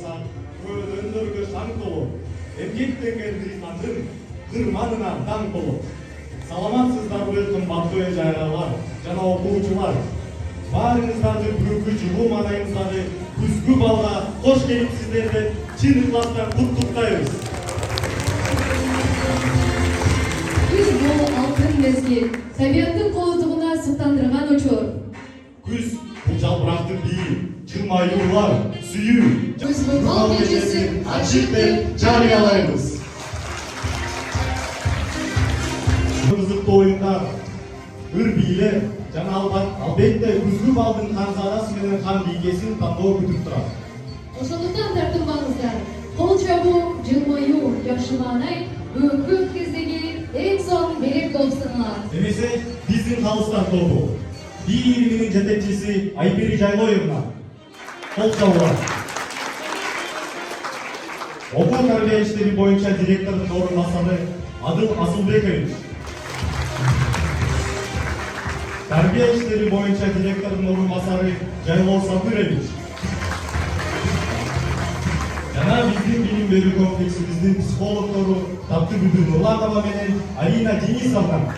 сан 그 өнөргө шаң толуп, эмгектенгендери татын кырманына таң толуп. Саламатсыздарбы кымбаттуу эже-аялар жана окуучулар. Баарыңыздарды бүгүнкү жылуу маанайыңыздагы күзгү балга кош келипсиздер деп чын ыкластан куттуктайбыз. Күз бул алтын мезгил, табияттын кооздугуна сыктандырган учур. Күз бул жалбыракты бийи, жылмаюулар, сүйүү. Күзгү бал кечесин ачык деп жарыялайбыз. Кызыктуу оюндар, ыр бийлер жана албетте күзгү балдын канзарасы менен кан бийгесин тандоо күтүп турат. Ошондуктан тартынбаңыздар. Кол чабуу, жылмаюу, жакшы маанай бүгүнкү кездеги эң сонун белек болуп саналат. Эмесе биздин калыстар тобу, бий илиминин жетекчиси Айпери Жайлоевна. Кол чабуулар. Окуу тарбия иштери боюнча директордун орун басары Адыл Асылбекович. Тарбия иштери боюнча директордун орун басары Жайлоо Сабырович. Жана биздин билим берүү комплексибиздин психологдору Таптыгүл Нурланова менен Алина Денисовна.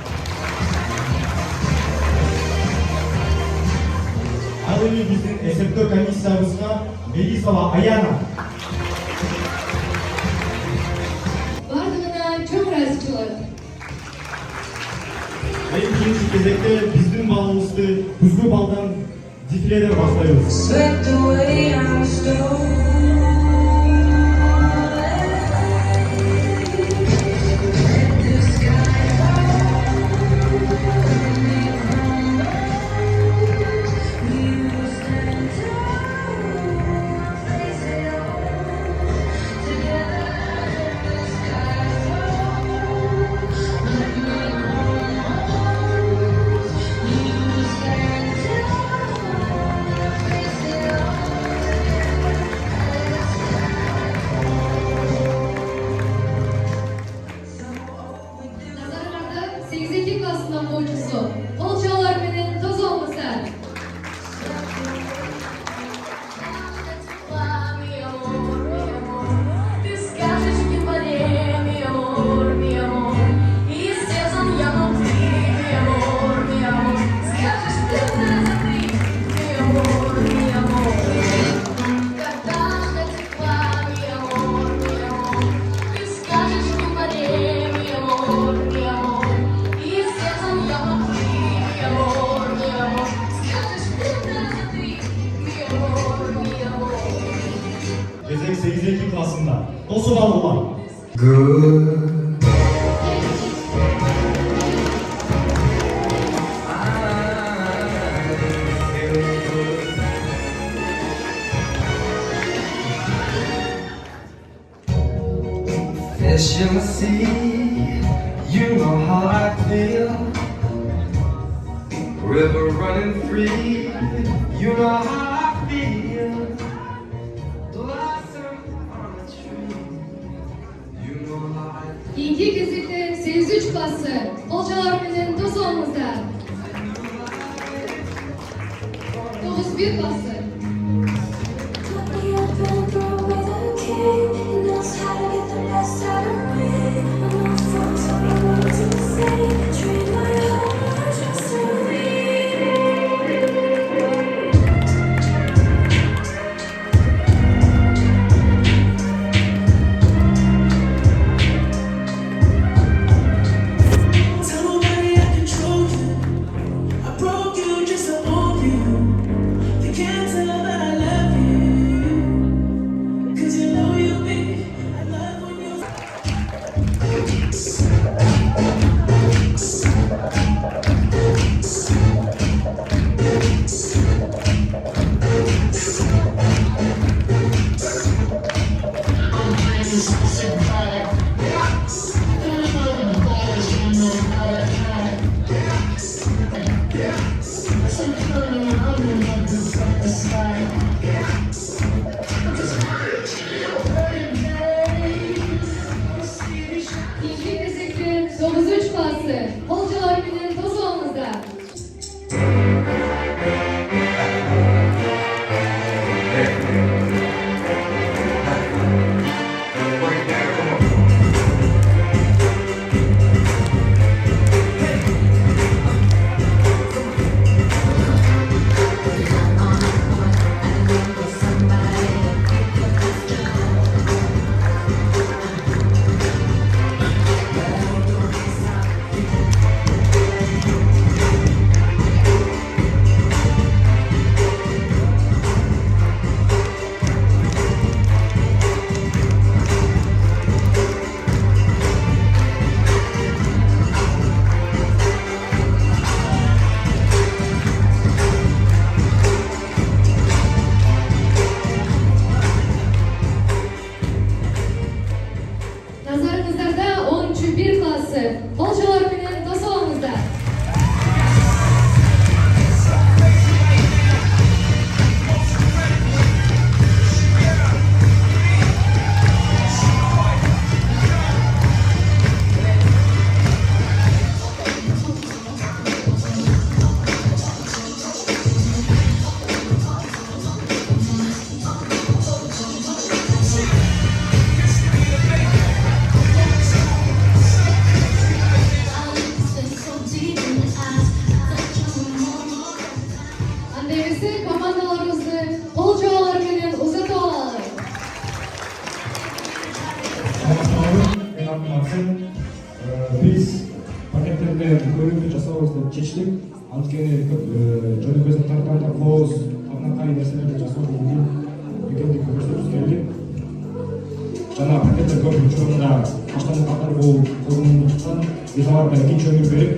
Ал эми биздин эсептөө комиссиябызга Мелисова Аяна. Бардыгына чоң ыраазычылык. Экинчи кезекте биздин балыбызды күзгү балдан дефиледен баштайбыз. Swept away our stone. Назарыңарда 8 классынын окуучусу кол чабуулар менен тосо алыңыздар. Кезек 8 классында. Тосуп алуулар. Good. Fish in the sea, you know how I feel. River running free, you know how I feel. Blossom on a tree, you know how I feel. İkinci кезекте 8 классы кол чабуулар менен тосо алыңыздар. 9 классы. Can't иштеп, анткени жөнөкөсүн тартканда кооз, кай нерселерди жасоо мүмкүн экендигин көрсөткүбүз келди. Жана пакеттер көп учурунда баштан катар бул колдонулуптан биз аларга экинчи өмүр берип,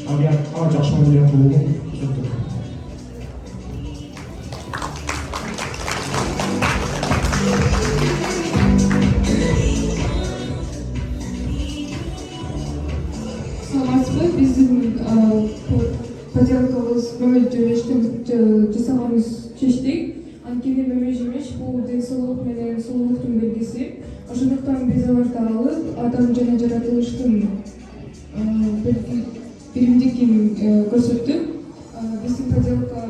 табиатка жакшы мамиле кылууну көрсөттүк. Саламатсызбы, биздин поделкабыз мөмө жасаганыбыз чечтик. Анткени мөмө жемиш бул ден соолук менен сулуулуктун белгиси. Ошондуктан биз аларды алып, адам жана жаратылыштын биримдигин көрсөттүк. Биздин поделка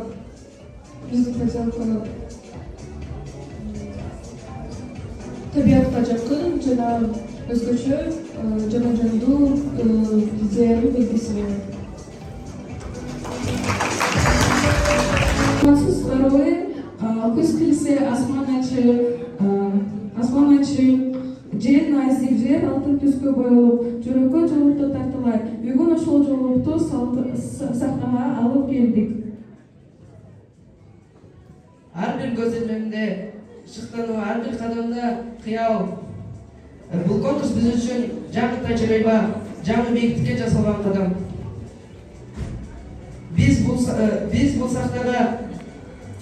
табиатка жакын жана өзгөчө жана жандуу идеянын белгиси болот. Второе, күз келсе асман ачып, жер найзып жер алтын түскө боелуп, жүрөккө жолукту тартылат. Бүгүн ошол жолукту сахнага алып келдик. Ар бир көзөмөлдө шыктануу, ар бир кадамда кыял. Бул конкурс биз үчүн жаңы тажрыйба, жаңы бийиктикке жасалган кадам. Биз бул сахнага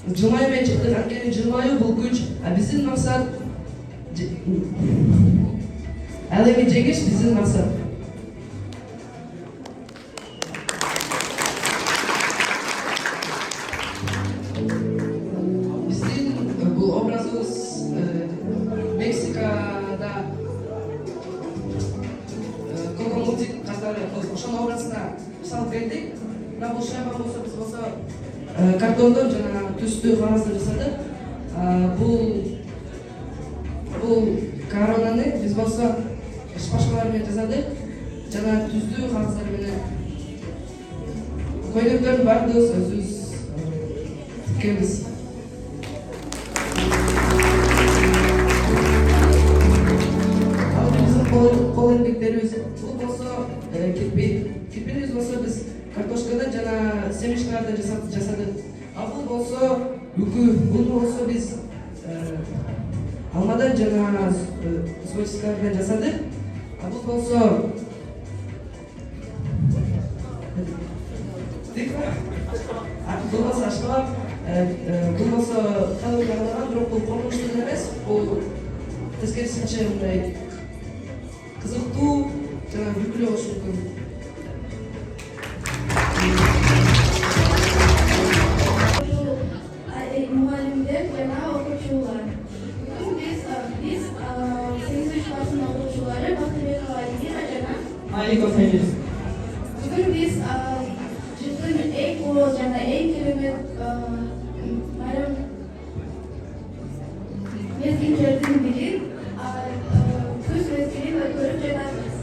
жылмай чыктык, анткени жылмаюу бул күч, а биздин максат ал эми жеңиш биздин максат. Биздин бул образыбыз Мексикада Коко-мультик катары ошол образына салып бердик. Мына бул шляпа болсо биз болсо картондон жана түстүү кагаздан жасадык. Бул коронаны биз болсо шпажкалар менен жасадык жана түздүү кагаздар менен. Көйнөктөрдүн баардыгыбыз өзүбүз тиккенбиз. Ал биздин кол эмгектерибиз. Бул болсо кирпичибиз болсо биз картошкадан жана семечкалардан жасадык. А бул болсо үкү. Бул болсо биз алмадан жана свечкалардан жасадык. А бул болсо ашкабак. Бул болсо калыган, бирок бул коркунучтуу эмес. Бул тескерисинче мындай кызыктуу жана күлкүлүү болушу мүмкүн. Muhallimler jana okuyucular. Bugün biz 8. klasın okuyucuları Bahtiyar Aydin Ajana. Bugün biz çıktığın en cool jana en kelimet bayram mezgillerden biri kış mezgilini görüp janarız.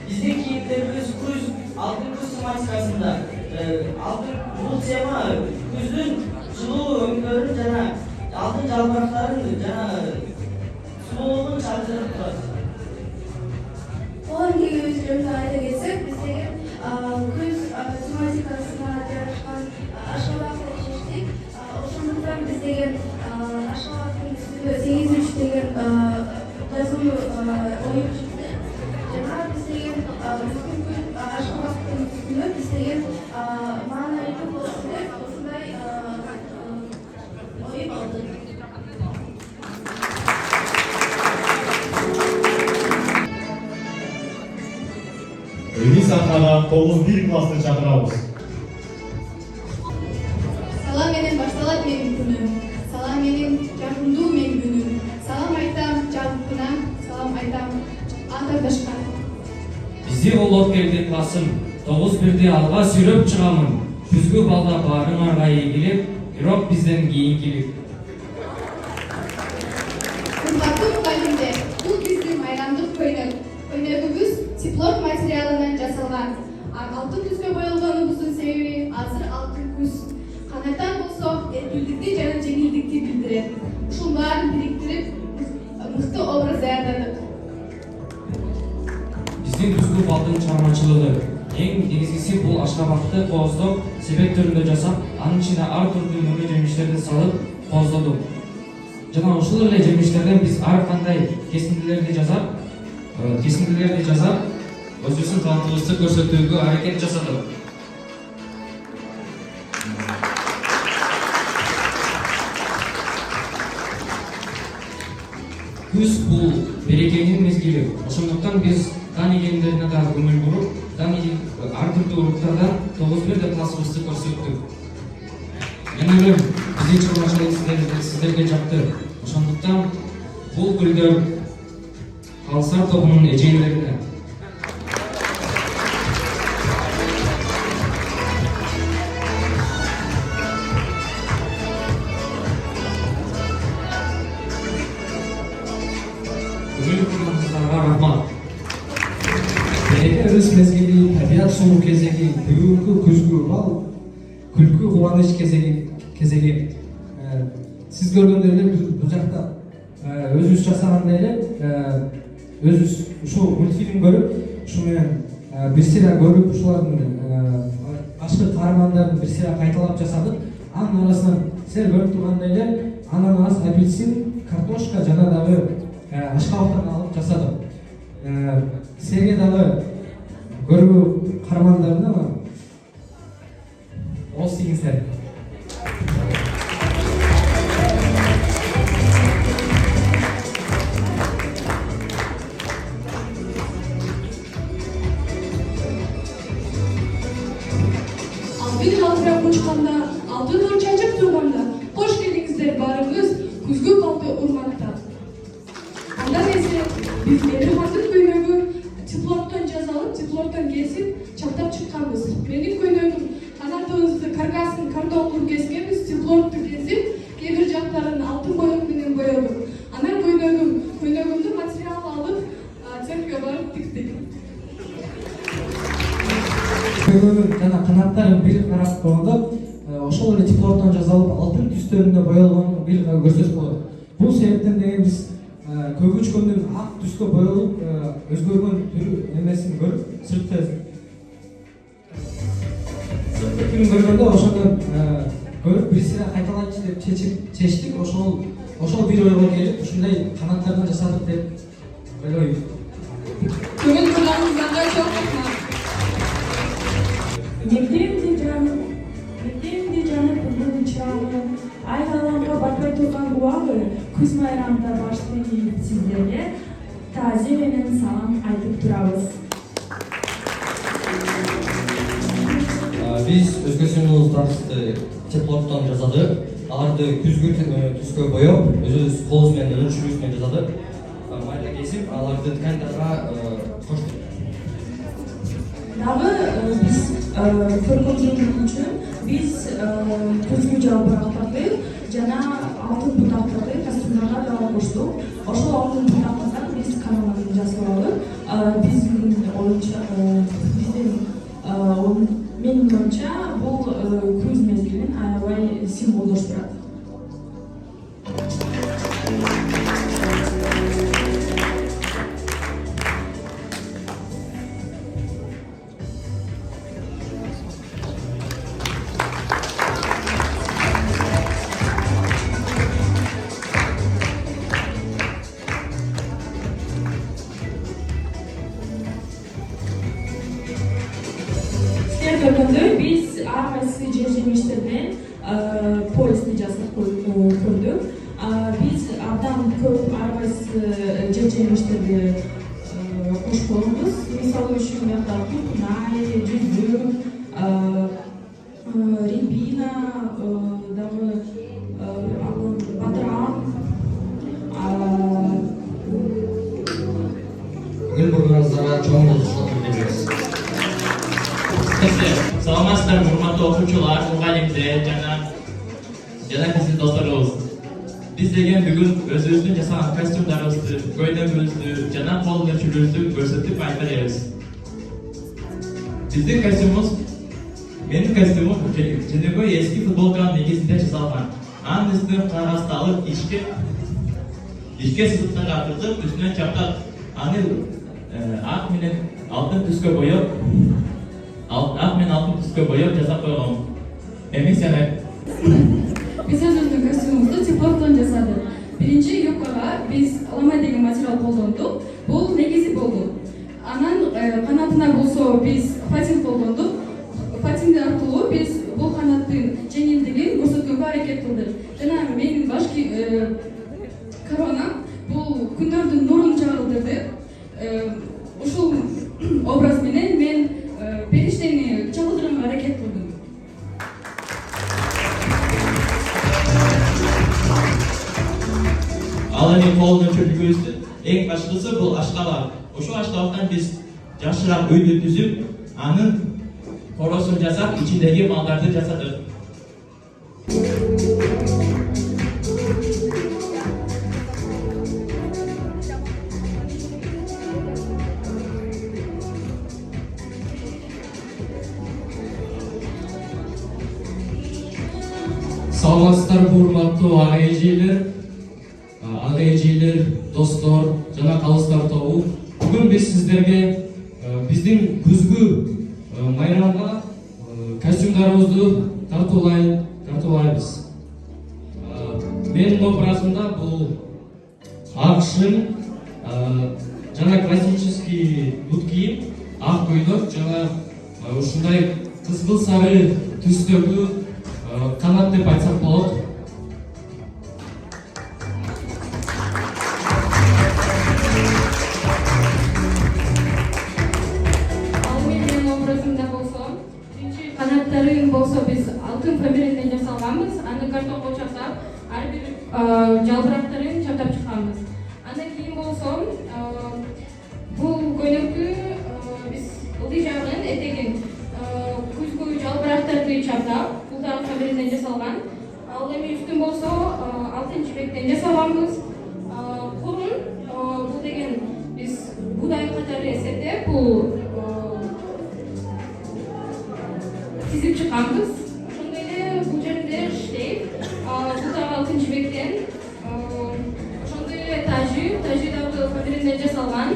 Bizdin kiyimlerimiz kuz, altın kuz tematikasında. Altın bul tema күздүн жылуу өңдөрүн жана алтын жалбырактарын жана сулуулугун чагыштырып турат. Olan gibi ayda geçsek bizdeki kuz tematikasına yarışkan aşağılarda çeşitlik. Oşunluktan bizdeki aşağıların üstünde 8-3 degen yazılı oyun çıktı. Jana bizdeki bütün gün aşağıların üstünde bizdeki manaylı olsunlar. Oyun oldu. Эми сахнага 9-1 классын чакырабыз. Салам менен башталат менин күнүм. Салам менен жакындуу менин күнүм. Салам айтам жакына, салам айтам атардашка. Бизди колдоп келди классым. 9-1-ди алга сүйрөп чыгамын. Күзгү балда баарыңарга ийгилип, бирок бизден кийинкилик. Кымбаттуу мугалимдер, бул биздин майрамдык көйнөк. Көйнөгүбүз теплок материалынан жасалган. Алтын түскө боелгонубуздун себеби азыр алтын күз. Канаттан болсо эркиндикти жана жеңилдикти билдирет. Ушул баарын бириктирип мыкты образ даярдадык. Биздин күзгү балда алдын чыгармачылыгы. Эң негизгиси бул ашкабакты кооздоп, себет түрүндө жасап, анын ичине ар түрдүү мөмө жемиштерди салып кооздодук. Жана ушул эле жемиштерден биз ар кандай кесиндилерди жасап, өзүбүздүн талантыбызды көрсөтүүгө аракет жасадык. Күз бул берекенин мезгили. Ошондуктан биз дан игендерине да көңүл буруп, ар түрдүү уруктардан 9-1 классыбызды көрсөттүк. Мен ойлойм, биздин чыгармачылык сиздерге жакты. Ошондуктан бул гүлдөр Калсар тобунун эжейлерине. Береке өрүс мезгили, табият сулуу кезеги, бүгүнкү күзгү бал, күлкү кубаныч кезеги. Сиз көргөндөй эле бул жакта өзүбүз жасагандай эле өзүбүз ушул мультфильм көрүп, ушу менен бир сыйра көрүп, ушулардын башкы каармандарын бир сыйра кайталап жасадык. Анын арасынан силер көрүп тургандай эле ананас, апельсин, картошка жана дагы ашкабактан алып жасадык. Силерге дагы көрүү каармандарына ооз тийиңиздер. Алтын халкыра кучканда, алтын нур чачып турганда, кош келиңиздер барыңыз күзгү балты урматта. Андан эсе биз Мелихандын көйнөгү теплордон жазалып, теплордон кесип, чаптап чыкканбыз. Менин көйнөгүм канатыбызды, каргасын картонкур кескенбиз, теплорду кесип, кээ бир жактарын алтын боек менен боёдук. Анан көйнөгүмдү материал алып, цехке барып тиктик. Көйнөгүн жана канаттарын бир карап койгондо, ошол эле теплордон жасалып, алтын түстөрүндө боелгонун бир көрсөтүп болот. Бул себептен деген биз көгүчкөндүн ак түскө боелуп, өзгөргөн түрү эмесин көрүп, сыртты фильм көргөндө ошондон көрүп бир сыйра кайталайчы деп чечтик. Ошол бир ойго келип, ушундай канаттардан жасадык деп ойлойм. Көңүл бурганыңызга чоң рахмат. Мектебимде жанып бүгүн чырагы, айналамга батпай турган убагы, күз майрамында баштан ийип сиздерге таазим менен салам айтып турабыз. Биз өзгөчүнүн теплордон жасадык. Аларды күзгү түскө боеп, өзүбүз колубуз менен өнчүрүбүз менен жасадык. Майда кесип, аларды ткандарга коштук. Дагы биз көркөмдүүлүк үчүн биз күзгү жалбырактарды жана алтын бутактарды костюмдарга дагы коштук. Ошол алтын бутактардан биз каналын жасап алып, биздин оюнча, менин оюмча бул күз мезгилин аябай символдоштурат. Көргөндөй биз ар кайсы жер жемиштерден поездди жасап көрдүк. Биз абдан көп ар кайсы жер жемиштерди кошконбуз. Мисалы үчүн мында кукнай, жүзүм, рябина, дагы бадыран. Бүгүн бурганыңыздарга чоң болушун билдиребиз. Саламатсыздар, урматтуу окуучулар, мугалимдер жана биздин досторубуз. Биз деген бүгүн өзүбүздүн жасаган костюмдарыбызды, көйнөгүбүздү жана кол өнөрчүлүгүбүздү көрсөтүп айта беребиз. Биздин костюмубуз, менин костюмум жөнөкөй эски футболканын негизинде жасалган. Анын үстүнөн карасты алып, ичке сызыктарга кырдык, үстүнөн чаптап, аны ак менен алтын түскө боеп, ак мен алтын түскө боеп жасап койгон. Эми сен Biz özümüzün kostümümüzü teploktan жасадык. Birinci юбкага biz ламай деген материал колдондук. Бул негизи болду. Анан канатына болсо biz фатин колдондук. Фатин аркылуу biz бул канаттын жеңилдигин көрсөткөнгө аракет кылдык. Жана менин баш коронам бул күндөрдүн нурун чагылдырды. Ушул образ менен мен периштени чагылдырганга аракет кылдым. ал эми колдон чөпүгүбүздүн эң башкысы бул ашкабак. Ошол ашкабактан биз жакшыраак үйдү түзүп, анын коросун жасап, ичиндеги малдарды жасадык. Саламатсыздарбы урматтуу ага эжелер, достор жана калыстар тобу. Бүгүн биз сиздерге биздин күзгү майрамга костюмдарыбызды тартуулайбыз. Менин образымда бул ак шым жана классический нут кийим, ак көйлөк жана ушундай кызгыл сары түстөгү канат деп айтсак болот. Канаттарын болсо биз алтын фабрикаден жасалганбыз. Аны картонго чаптап, ар бир жалбырактарын чаптап чыкканбыз. Андан кийин болсо бул көйлөктү биз ылдый жагын, этегин күзгү жалбырактарды чаптап, бул дагы фабрикаден жасалган. Ал эми үстүн болсо алтын жибектен жасалганбыз. Курун бул деген биз будай катары эсептеп, бул тизип чыкканбыз. Ошондой эле бул жерде шлейф, бул дагы алтын жибектен. Ошондой эле тажи дагы фабрикаден жасалган.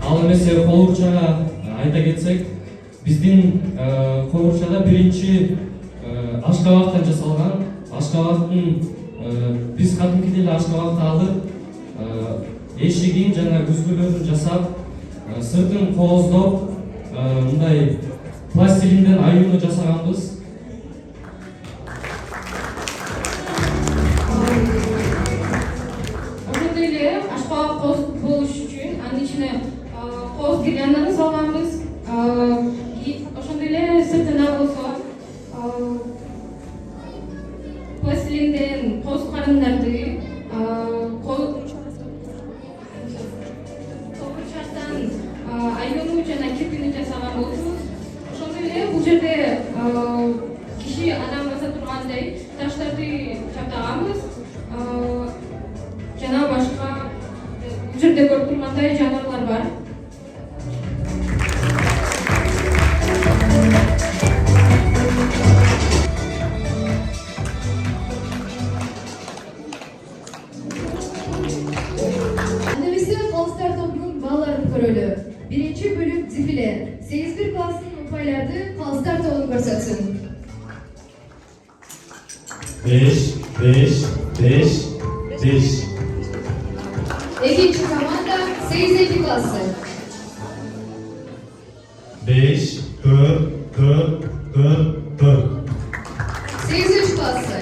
Ал эмесе коурчага айта кетсек, биздин коурчада биринчи ашкабактан жасалган. Ашкабактын биз кадимкидей эле ашкабакты алып, эшигин жана күзгүлөрүн жасап, сыртын кооздоп, мындай пластилинден аюуну жасаганбыз. Ошондой эле ашкабак кооз болуш үчүн анын ичине кооз гирлянданы салганбыз. Ошондой эле сыртына болсо пластилинден кооз карындарды, кобурчактан аюуну жана кирпини жасаган болчубуз. Ошондой эле бул жерде киши адам баса тургандай таштарды чаптаганбыз. Жана башка бул жерде көрүп тургандай жаныбарлар бар. Birinci bölüm defile. 81 klasının upaylarda Kalstar Toğlu görsetsün. 5. İkinci komanda 82 klası. 5, 4. 83 klası.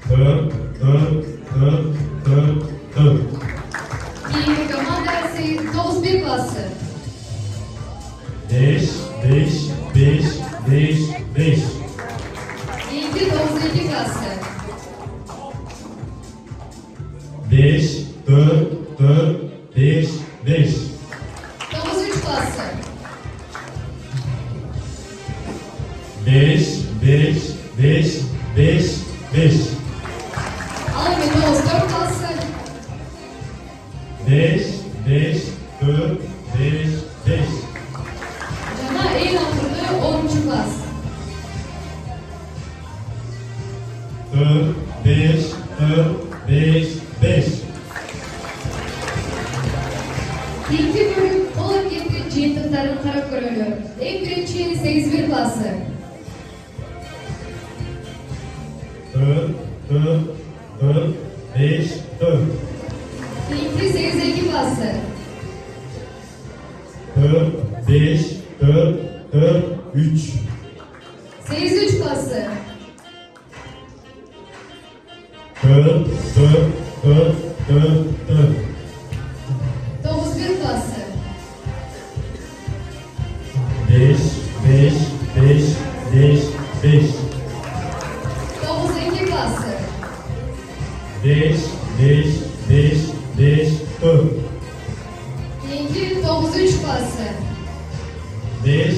4. İkinci komanda 91 klası. 5. İkinci 92 klası. 5, 4. 93 klası. 5. Alın 94 klası. 5. Cana en altında 10. klası. Keyifli bölüm kol hareketli cihetliklerin karab görülüyor. En birinci 8-1 klası. 4, 5, 4. Keyifli 8-2 klası. 4, 5, 4, 3. 8-3 klası. 4, 4. 9-1 klası. 5. 9-2 klası. 5, 4. Keyifli 9-3 klası. 5,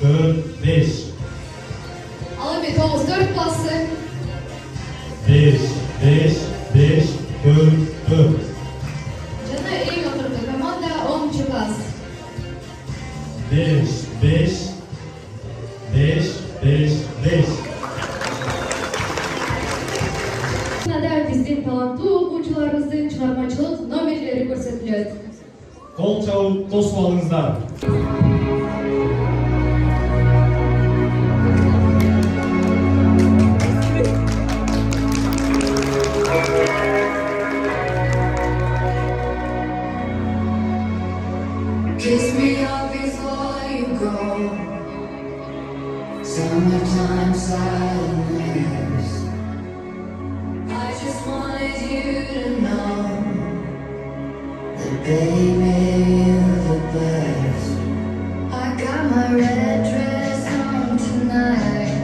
4, 5. Alabi 9-4 klası. 5, 4, 4. Cana iyi oturdu. Komanda 10. klas. 5. Nada bizden talantlı okuyucularımızın çıkarmacılık nomerleri gösteriliyor. Kol çalıp tosma alınızlar. Kiss me up before you go. Summertime silence. I just wanted you to know that baby you're the best. I got my red dress on tonight,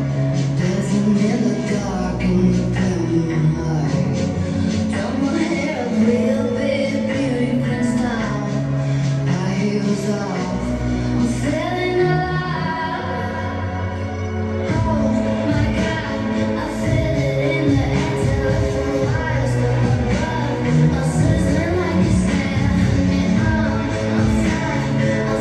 dancing in the dark in the dim light. Done my hair up real big, beauty prince style. Heels off, I'm feeling alive. Oh my God, I feel it in the air till I feel rise above. I'm sizzling like a snare, and I'm fine.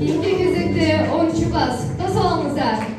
Keyifli кезекте 10. класс. Тас алыңыздар.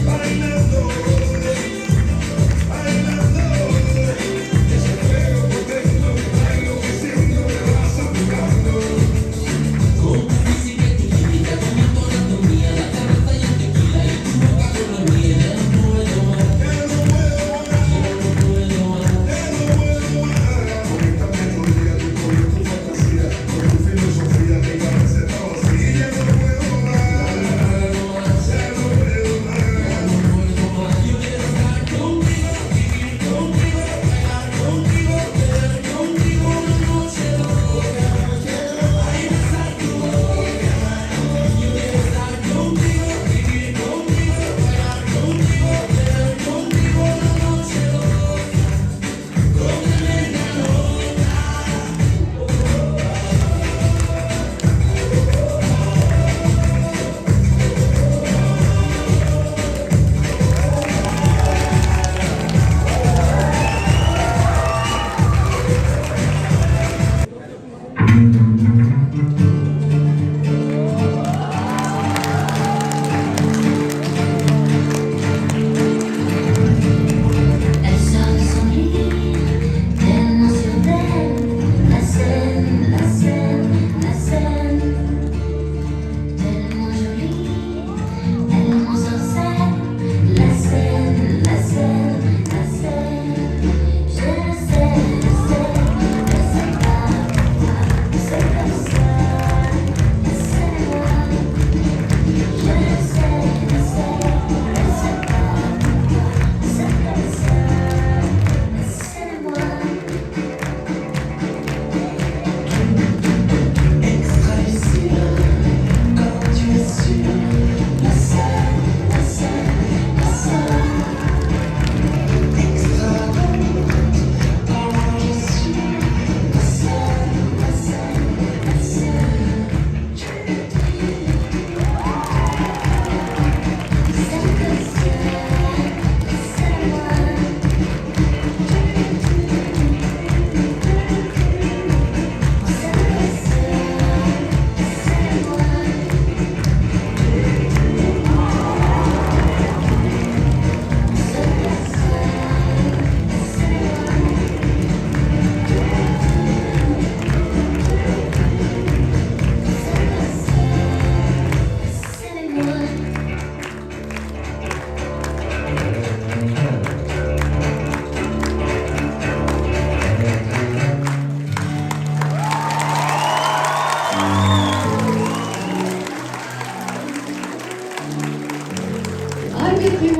Bailando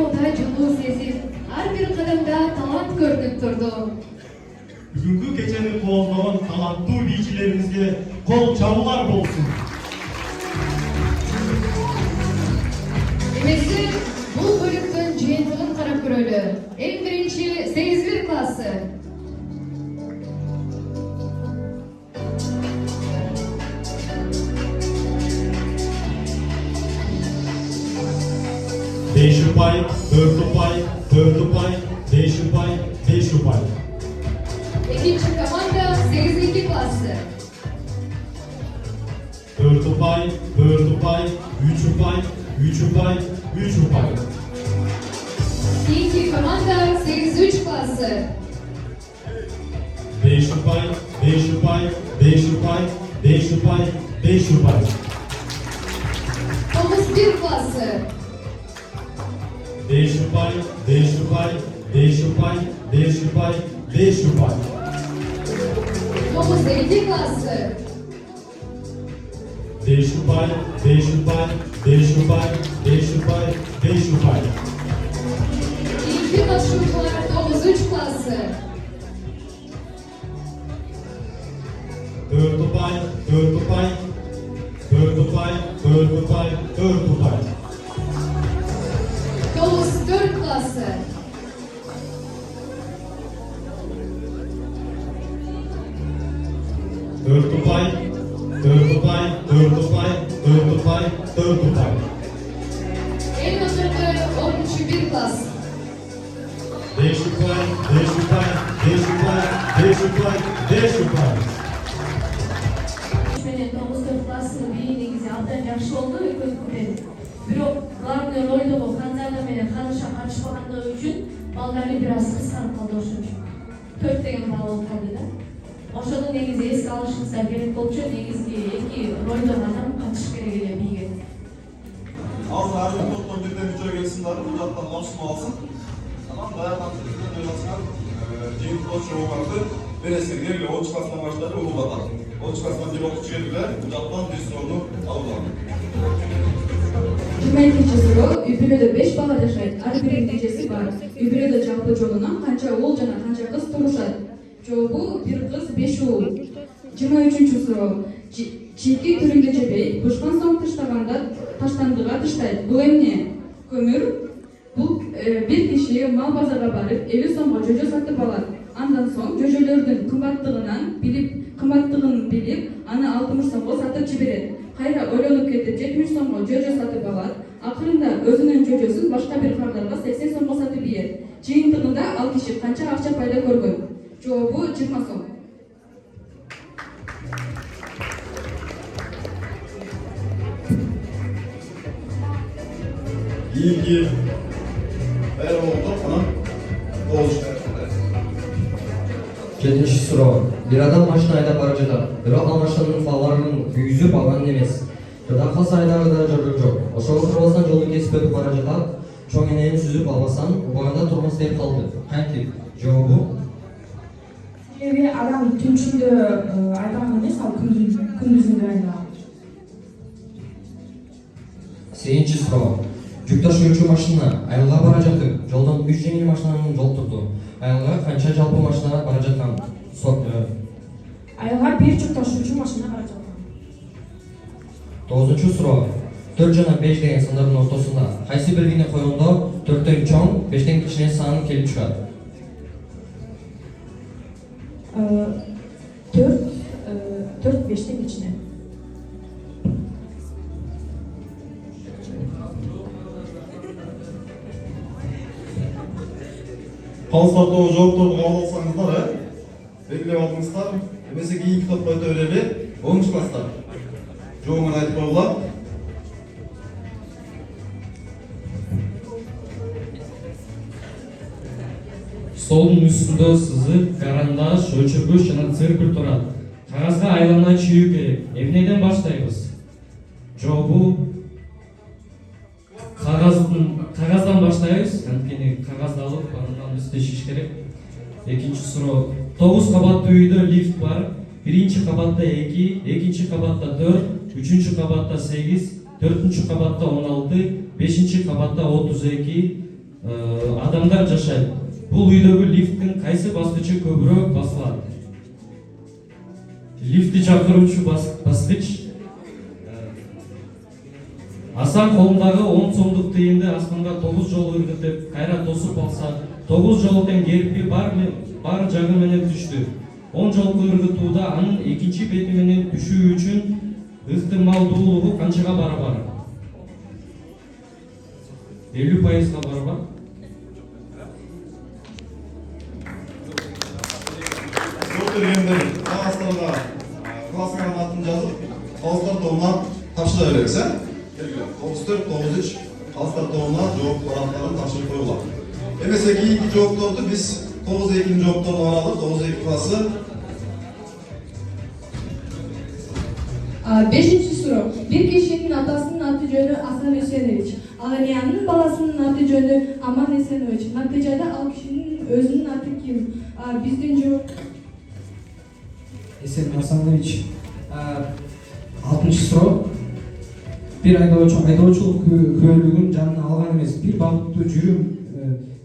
жолда жылуу сезим, ар бир кадамда талант көрүнүп турду. Бүгүнкү кечени кооздогон таланттуу бийчилеримизге кол чабуулар болсун. Эмесе бул бөлүктүн жыйынтыгын карап көрөлү. Эң биринчи 8 классы. Beş upay, 4 upay, 4 upay, 5 upay, 5 upay. İkinci komanda 8. klası. 4 upay, 4 upay, 3 upay, 3 upay, 3 upay. İkinci komanda 8. klası. 5 upay, 5 upay, 5 upay, 5 upay, 5 upay. 9. klası. 5 upay, 5 upay, 5 upay, 5 upay, 5 upay. 9. klası. 5 upay, 5 upay, 5 upay, 5 upay, 5 upay. İkinci başvurdular 9. klası. 4 upay, 4 upay, 4 upay, 4 upay, 4 upay. 4 klası. 4 upay, 4 upay, 4 upay, 4 upay, 4 upay. En hazırda 13. klas. 5 upay, 5 upay, 5 upay, 5 upay, 5 upay. Менен 9 класстын бии негизи абдан жакшы болду экөөсүнөн. Бирок главный ролдогу Ханзада менен Ханыша катышпагандыгы үчүн балдары бир аз кыскарып калды ошон үчүн. 4 деген бал болуп калды да. Ошону негизи эске алышыңыздар керек болчу. Негизги эки ролдогу адам катыш керек эле бийге. Азыр ар бир топтон бирден үчөө келсин дагы бул жактан алышып алсын. Анан даярдан сүзгөн ойлосуңар жеңип болчу болгонду бересиңер эле 10 класстан баштап улуулатат. 10 класстан бир окуучу келгиле бул жактан бир суроonu алуулат. 22-сuro үй-бүлөдө 5 бала жашайт. Ар биринин эжеси бар. Үй-бүлөдө жалпы жолунан канча уул жана канча кыз турушат? Жообу 1 кыз 5 уул. 23-сuro чийки төрүндө жебей, бышкан соң таштандыга таштайт. Бул эмне? Көмүр. Бул бир киши мал базарга барып 50 сомго жөжө сатып алат. Андан соң жөжөлөрдүн кымбаттыгын билип, аны 60 сомго сатып жиберет. Кайра ойлонуп кетип 70 сомго жөжө сатып алат. Акырында өзүнүн жөжөсүн башка бир кардарға 80 сомго сатып ийет. Жыйынтыгында ал киши канча акча пайда көргөн? Жообу 20 сом. Ийинки баары болду, анан болуштар. 7-сuro. Bir adam машина айдап бара жатат. Бирок ал машинанын фарларын күйгүзүп алган эмес. Жада калса айдагыда жолдор жок. Ошого кырбастан жолду кесип өтүп бара жатат. Чоң энени сүзүп албастан убагында турмас деп калды. Кантип? Жообу? Себеби адам түнчүндө айдаган эмес, ал күндүзүндө айдаган. 8-suro. Жүк ташуучу машина айылга бара жатып, жолдон 3 жеңил машинаны жолтурду. Айылга канча жалпы машина бара жаткан? Айылга бир жүк ташуучу машина бара жаткан. 9-suro. 4 жана 5 деген сандардын ортосунда кайсы белгини койгондо 4төн чоң, 5тен кичине сан келип чыгат? 4 5тен кичине. Калыстардагы жоопторду кабыл алсаңыздар, белгилеп алдыңыздар. Эмесе кийинки топко өтө берели. 10 класстар. Жообун айтып койгула. Столдун үстүндө сызык, карандаш, өчүргүч жана циркуль турат. Кагазга айлана чүйүү керек. Эмнеден баштайбыз? Жообу кагаздан баштайбыз. Анткени кагазды алып, андан үстү шиш керек. 2-suro. 9 кабаттуу үйдө лифт бар. 1-чи кабатта 2, 2-чи кабатта 4, 3-чү кабатта 8, 4-чү кабатта 16, 5-чи кабатта 32, адамдар жашайт. Бул үйдөгү лифттин кайсы баскычы көбүрөөк басылат? Лифтти чакыруучу баскыч. Асан колундагы 10 сомдук тыйынды аспанга 9 жолу ыргытып, кайра тосуп алса, 9 жолу тең герби бар жагы менен түштү. 10 жолку ыргытууда анын экинчи бети менен түшүү үчүн ыктымалдуулугу канчага барабар? 50%га барабар? Жоқ бергендер қағаздарда классыңыздың атын жазып, қалыстар тобына тапшыра береміз, ә? 94-93 қалыстар тобына жооп барақтарын тапшырып қойылады. Емесе кейінгі жоопторду біз 92 жоопторду қарадық, 92 классы. 5-ші суроо. Bir kişinin atasının adı jönü Hasan Hüseynovich. Ağlayanın balasının adı jönü Aman Esenovich. Natijada al kişinin özünün adı kim? Bizden cevap. Esen Hasanovich. 6-ші суроо. Bir айдоочулук күбөлүгүн жанына алган эмес. Bir багыттуу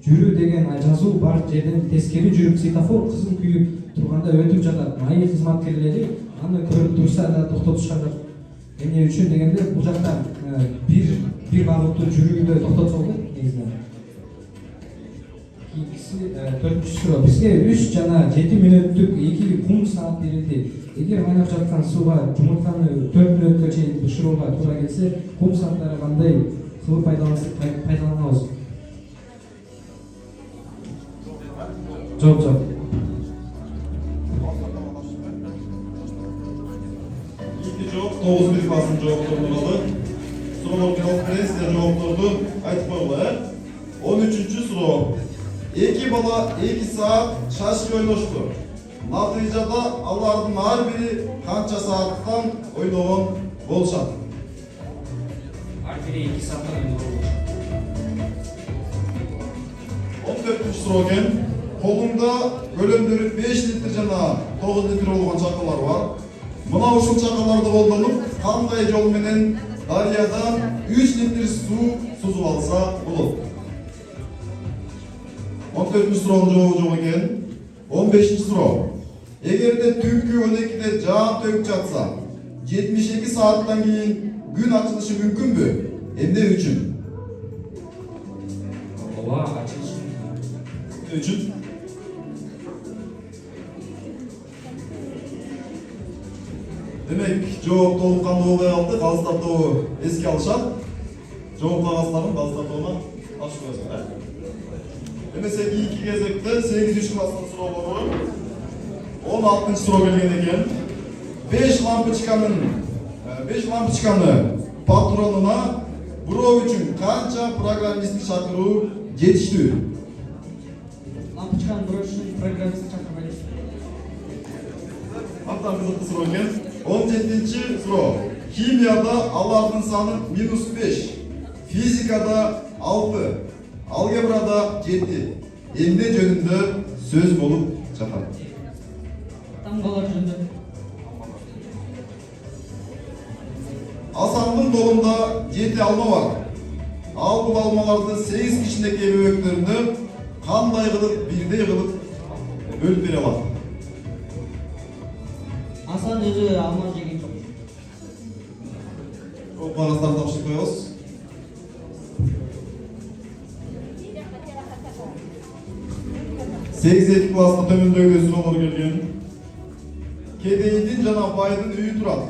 жүрүү деген жазуу бар жерден тескери жүрүп светофор кызыл күйүп турганда өтүп жатат. Майы кызматкерлери аны көрүп турса да токтотушкандар. Эмне үчүн дегенде бул жакта bir багыттуу жүрүүдө токтотсо болот негизинен. Кийинкиси 4-ші суроо. Бизге 3 жана 7 мүнөттүк 2 кум саат берилди. Эгер кайнап жаткан сууга жумуртаны 4 мүнөткө чейин бышырууга туура келсе, кум сааттары кандай кылып пайдаланабыз? Жооп. İlk cevap 91 klasının cevaplarını aldı. Sorular cevap veren size cevaplarını aytıp koyular. 13. soru. İki bala 2 saat şaşkı oynaştı. Natijada алардын ар бири канча сааттан ойногон болушат? Ар бири 2 сааттан ойногон болушат. 14. soru eкен. Колунда көлөмдөрү 5 литр жана 9 литр болгон чакалар бар. Мына ушул чакаларды колдонуп, кандай жол менен дарыядан 3 литр суу сузуп алса болот? 14. суроонун жообу жок экен. 15. суроо. Эгерде түнкү 12'de жаан төгүп жатса, 72 сааттан кийин күн ачылышы мүмкүнбү? Эмне үчүн? Ооба, ачылышы мүмкүн. Үчүн? Демек, жооп толук кандуу болбой калды, калыстар тобу эске алышат. Жооп кагаздарын калыстар тобуна алышып коесуңар, э? Эмесе кийинки кезекте 8-ші класстын суроолору 16. суроо келген экен. 5 лампочканы патронуна буроо үчүн канча программистти чакыруу жетиштүү? Лампочканы буроо үчүн программистти чакырбайбыз. Абдан кызыктуу суроо экен. 17. суроо. Химияда алардын саны -5, физикада 6, алгебрада 7. Эмне жөнүндө сөз болуп жатат? Тамгалар жөнүндө. Асандын колунда 7 алма бар. Ал бул алмаларды 8 кичинекей бөбөктөрүнө кандай кылып бирдей кылып бөлүп бере алат? Асан өзү алма жеген жок. Кагаздарды тапшырып коебуз. Сегизинчи класста төмөндөгү суроолор келген. Кедейдин жана байдын үйү турат.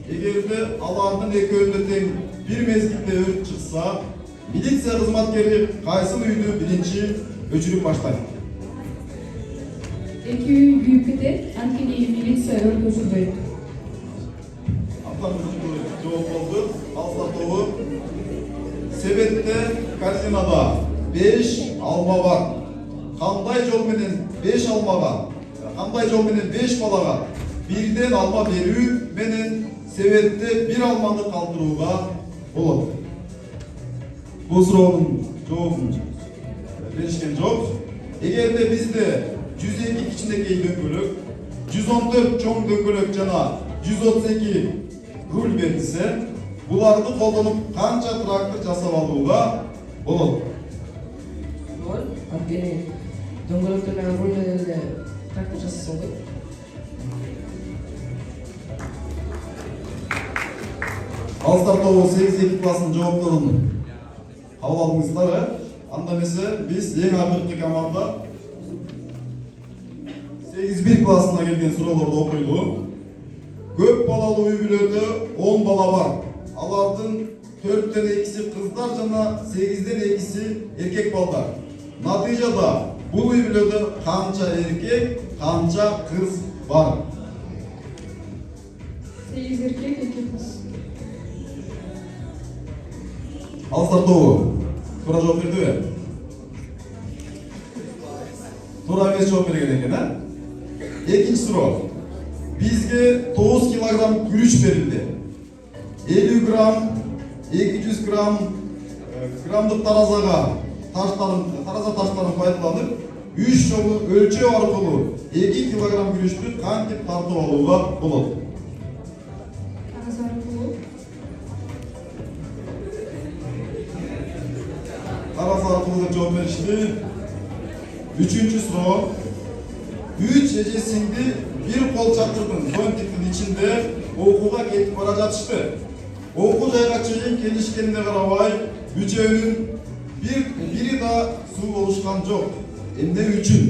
Эгерде алардын экөөнүнө тең бир мезгилде өрт чыкса, милиция кызматкери кайсыл үйдү биринчи өчүрүп баштайт? Эки үй күйүп кетет, анткени милиция өрт өчүрбөйт. Абдан жооп болду. Калыстар тобу. Себетте картинада 5 алма бар. Кандай жол менен 5 алмага, кандай жол менен 5 балага бирден алма берүү менен себетте bir алманы калтырууга болот? Бул суроонун жообун беришкен жок. Эгерде бизде 102 кичинекей дөңгөлөк, 114 чоң дөңгөлөк жана 132 руль берилсе, буларды колдонуп канча трактор жасап алууга болот? анткени дөңгөлөктөр менен руль менен эле трактор жасаса болот. Алыстар тобу 8-2 класынын жоопторун кабыл алдыңыздар. Анда эмесе биз эң акыркы команда 8-1 классына келген суроолорду окуйлу. Көп балалуу үй-бүлөдө 10 бала бар. Алардын 4-тен 2-си кыздар жана 8-ден 2-си эркек балдар. Натыйжада бул үй-бүлөдө канча эркек, канча кыз бар? 8 erkek, 2 kız. Алыстар тобу туура жооп бердиби? Туура эмес жооп берген экен, а? Экинчи суроо. Бизге 9 килограмм күрүч берилди. 50 грамм, 200 граммдык тараза таштарын пайдаланып, 3 жолу өлчөө аркылуу 2 килограмм күрүчтү кантип тартып алууга болот? Тараза аркылуу деп жооп беришти. Үчүнчү суроо. 3 эжесиңди bir kol çatırdın, зонтиктин içinde окууга кетип бара жатышты. Окуу жайга чейин келишкенине карабай, үчөөнүн бири да суу болушкан жок. Эмне үчүн?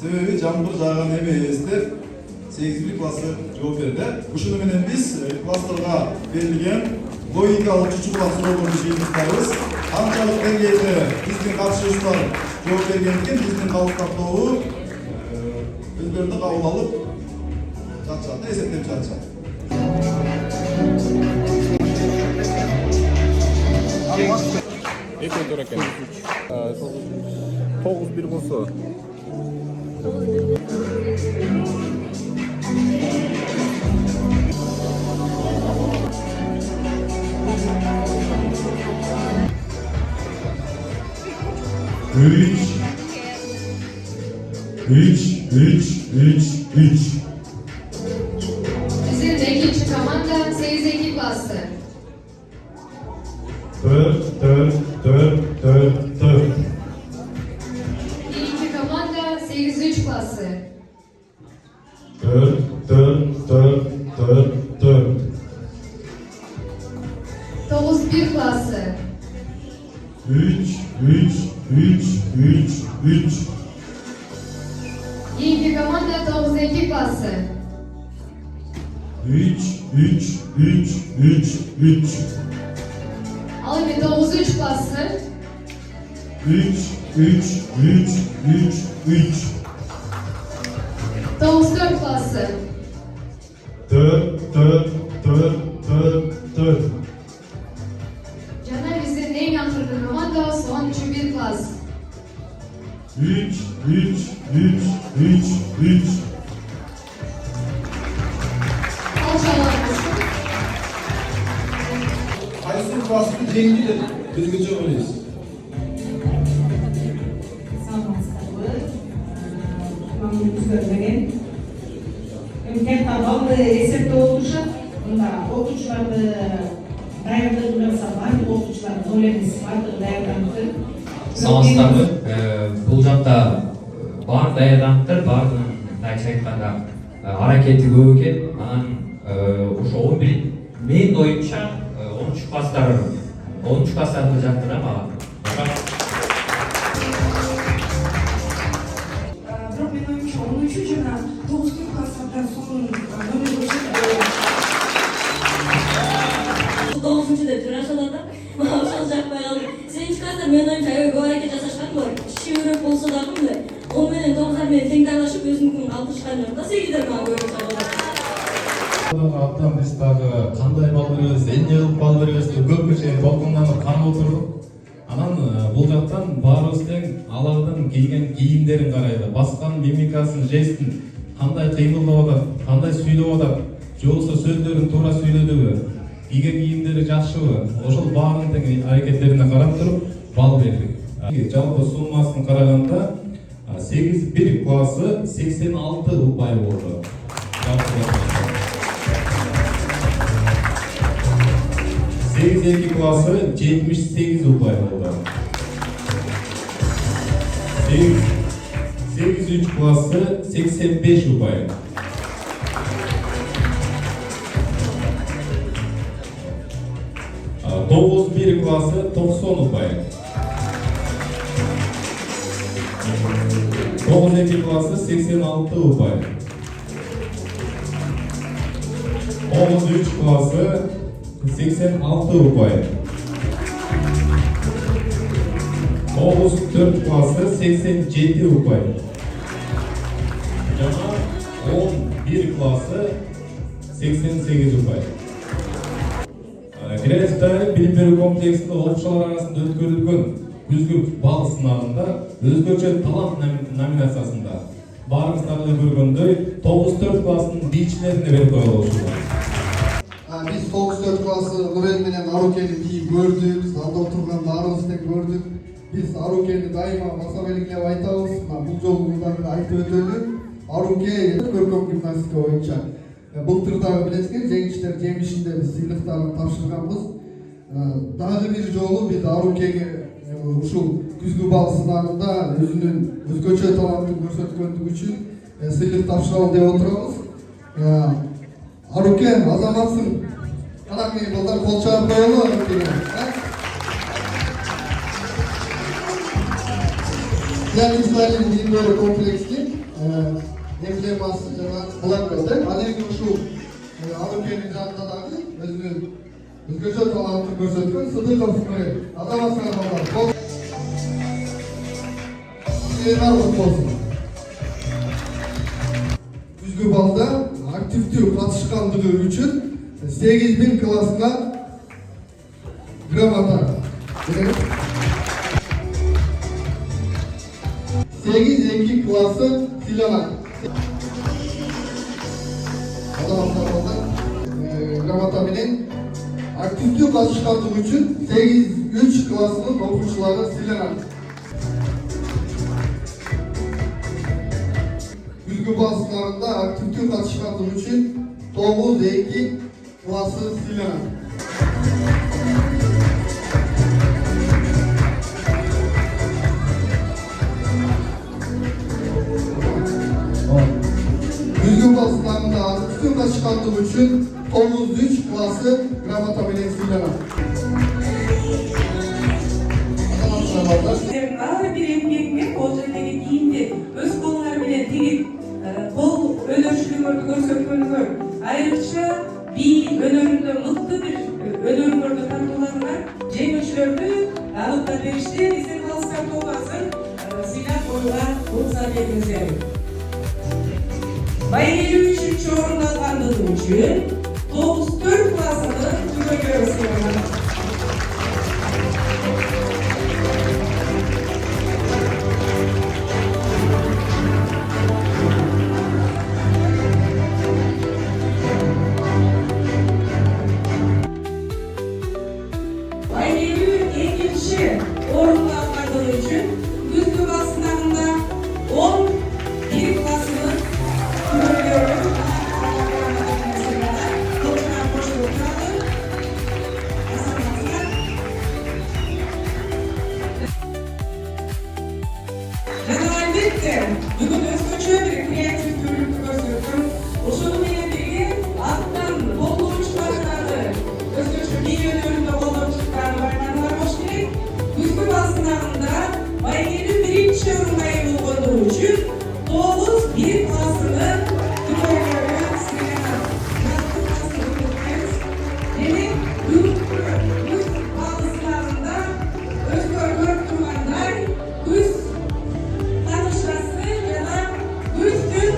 Себеби жамгыр жааган эмес деп 8 классы жооп берди. Ушуну менен биз класстарга берилген логикалык чучулган суроолорду жыйынтыктайбыз. Канчалык деңгээлде биздин катышуучулар жооп бергендиктен биздин калыстар тобу өздөрүндө кабыл алып жатышат, эсептеп жатышат. Эки туура экен. 9-1 болсо. Üç. Bizim ikinci komanda 8-2 klası. 4. İkinci komanda 8-3 klası. 4. 9-1 klası. 3. İkinci komanda 9-2 klası. 3. Alıbı 9-3 klası. 3. 9-4 klası. 4. Cana bizim en yakın komanda son 3-1 klası. 3. Alçalarımızın. Kayсы класстын жеңди деп белгилеп ойлойбуз. Саламатсыздарбы? Мамиле өзгөрбөгөн. Тек балды эсептеп отурушат. Мында окуучуларды даярдыгын жасап, бардык окуучулар ноль эмес, бардыгы даярданды. Саламатсыздарбы? Бул жакта бар даярданыптыр, бардыгынын дайча айтканда аракети көп экен. Анан ошо 11 менин оюмча 10 класстарды жактыра мага. Бирок менин оюмча 13 жана 9 класстардан сонун номер болушат. 9-чу деп турашалады. Мага ошол жакпай калды. 8 класстар менин оюмча көп аракет жасашкан болот. Кичүүрөөк болсо дагы мындай 10 менен 9 менен тең дайлашып өзүнүн алтышкан да 8дер мага көп чагылат. Абдан биз дагы кандай бал беребиз, эмне кылып бал беребиз деп көп чейин толкунданып канып отурдук. Анан бул жактан баарыбыз тең алардын кийген кийимдерин карайлы, баскан мимикасын, жестин, кандай кыймылдап атат, кандай сүйлөп атат, же болбосо сөздөрүн туура сүйлөдүбү, кийген кийимдери жакшыбы, ошол баарын тең аракеттерине карап туруп бал бердик. Жалпы суммасын караганда 8-1 классы 86 упай болду. 8-2 8-2 klası 78 ұпай болды. 8-3 klası 85 ұпай. 9-1 klası 90 ұпай. 9-2 klası 86 ұпай. 9-3 klası 86 ұпай. 9-4 klası 87 ұпай. Жана 11 klası 88 ұпай. Кирелевская билим берүү комплексинде окуучулар арасында өткөрүлгөн күзгү бал сынагында өзгөчө талант номинациясында баарыңыздар көргөндөй 9-4 класстын бийчилерине берип коелу ушул. Биз 9-4 классы Нурел менен Арукени бийип көрдүк, залда отурган баарыбыз тең көрдүк. Биз Арукени дайыма баса белгилеп айтабыз. Бул жолу дагы айтып өтөлү. Аруке көркөм гимнастика боюнча былтырдагы билесиңер жеңиштер жемишинде биз сыйлыктарын тапшырганбыз. Дагы бир жолу биз Арукеге ушул күзгү бал сынагында өзүнүн өзгөчө талантын көрсөткөндүгү үчүн сыйлык тапшыралы деп отурабыз. Аруке, азаматсың. Канакей балдар кол чаап коелу Арукеге. Ислам билим берүү комплекстин эмблемасы жана бланкасы. Ал эми ушул Арукенин жанында дагы өзүнүн өзгөчө талантын көрсөткөн Сыдыков Нурел. Азаматсың балдар. Күзгү балда активдүү катышкандыгы үчүн 8.000 классына грамота. 8-2 классы сыйланат. Грамота менен активдүү катышкандыгы үчүн 8-3 классынын окуучулары сыйланат. Күзгү бал сынагында активдүү катышкандыгы үчүн 9-2 классы сыйланат. Күзгү бал сынагында активдүү катышкандыгы үчүн 9-3 классы грамота менен сыйланат. Ар бир эмгегиңе кол жердеги кийимди өз колуңар менен тигип кол өнөрчүлүгүңөрдү көрсөткөнүңөр, айрыкча бий өнөрүндө мыкты бир өнөрүңөрдү тартууларыңар жеңүүчүлөрдү аныктап беришти. Биздин калыстар тобасы сыйлап коюуга уруксат бериңиздер. Байгелүү 3-чү орунду алгандыгы үчүн 9-4 классынын түгөлгөрү сыйланат. Орунду алгандыгы үчүн күзгү бал сынагында 11 классынын түгөлгөрү жана албетте бүгүн өзгөчө бир креативдүүлүктү көрсөткөн ошону менен бирге аттан колдонуучуларды өзгөчө бий өнөрүндө колдонуучуларды байкадылар болуш керек. Күзгү бал сынагында Байгелүү 1-чи орунга ээ болгондугу үчүн 9-1 классынын түгөлгөрү сыйланат. Демек, күз бал сынагында өзгөрүп тургандай күз таанышасы жана күздүн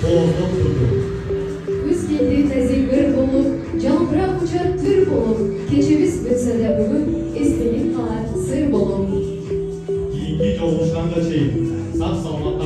бооздоп турду. Күз келди тазигер болуп, жалбырак учар төр болуп, кечебиз өтсө да бүгүн эстелик калар сыр болуп. Кийинки жолугушканга чейин сак саламат